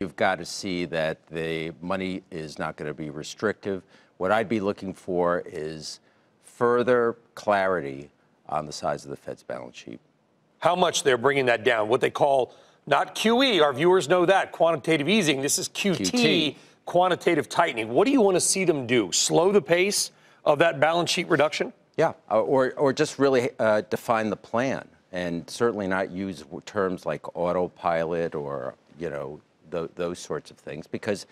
You've got to see that the money is not going to be restrictive. What I'd be looking for is further clarity on the size of the Fed's balance sheet. How much they're bringing that down, what they call not QE, our viewers know that, quantitative easing. This is QT, quantitative tightening. What do you want to see them do? Slow the pace of that balance sheet reduction? Yeah, or just really define the plan, and certainly not use terms like autopilot or, those sorts of things, because,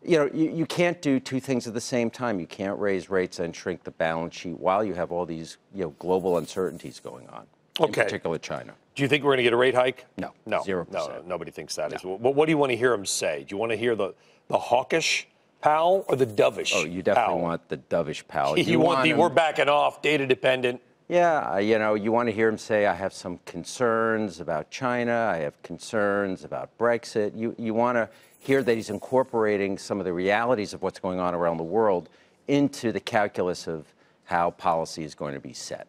you can't do two things at the same time. You can't raise rates and shrink the balance sheet while you have all these, global uncertainties going on, in particular China. Do you think we're going to get a rate hike? No, 0%. No, nobody thinks that is. What do you want to hear them say? Do you want to hear the hawkish Powell or the dovish Oh, you definitely Powell? Want the dovish Powell. You want the we're backing off, data dependent. Yeah, you want to hear him say, I have some concerns about China, I have concerns about Brexit. You want to hear that he's incorporating some of the realities of what's going on around the world into the calculus of how policy is going to be set.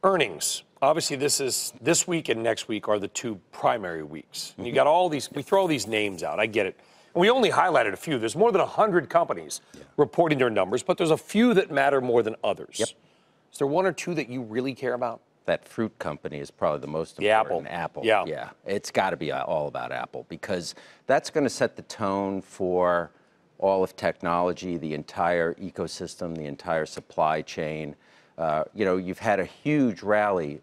Earnings. Obviously, this week and next week are the two primary weeks. And you got all these, we throw these names out, I get it. And we only highlighted a few. There's more than 100 companies reporting their numbers, but there's a few that matter more than others. Yep. Is there one or two that you really care about? That fruit company is probably the most important. Apple. Yeah. It's got to be all about Apple, because that's going to set the tone for all of technology, the entire ecosystem, the entire supply chain. You've had a huge rally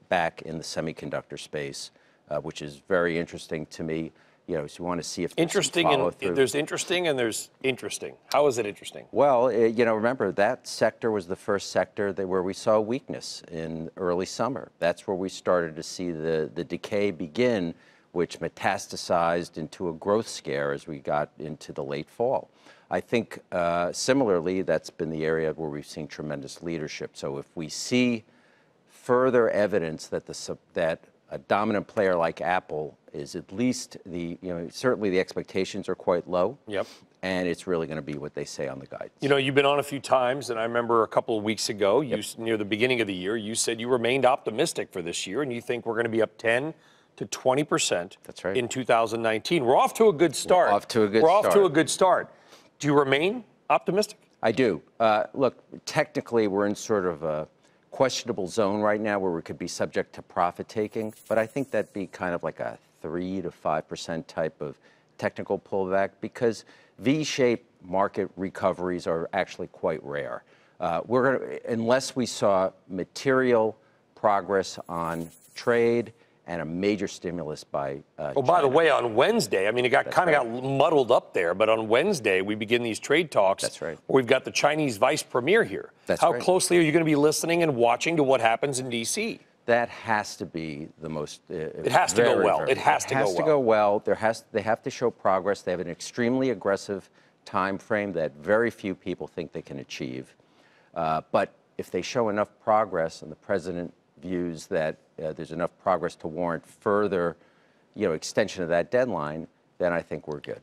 back in the semiconductor space, which is very interesting to me. So you want to see if there's interesting and there's interesting. How is it interesting? Well, remember that sector was the first sector where we saw weakness in early summer. That's where we started to see the decay begin, which metastasized into a growth scare as we got into the late fall. I think similarly, that's been the area where we've seen tremendous leadership. So if we see further evidence that that a dominant player like Apple is at least certainly the expectations are quite low. Yep. And it's really going to be what they say on the guidance. You've been on a few times, and I remember a couple of weeks ago, near the beginning of the year, you said you remained optimistic for this year, and you think we're going to be up 10 to 20% That's right. in 2019. We're off to a good start. We're off to a good start. Do you remain optimistic? I do. Look, technically, we're in sort of a questionable zone right now where we could be subject to profit taking, but I think that'd be kind of like a 3 to 5% type of technical pullback, because V-shaped market recoveries are actually quite rare. Unless we saw material progress on trade and a major stimulus by China. By the way, on Wednesday, it got muddled up there, but on Wednesday we begin these trade talks. That's right. Where we've got the Chinese vice premier here. How closely are you going to be listening and watching to what happens in D.C.? That has to be the most. It has to go well. It has to go well. They have to show progress. They have an extremely aggressive time frame that very few people think they can achieve. But if they show enough progress, and the president views that there's enough progress to warrant further, extension of that deadline, then I think we're good.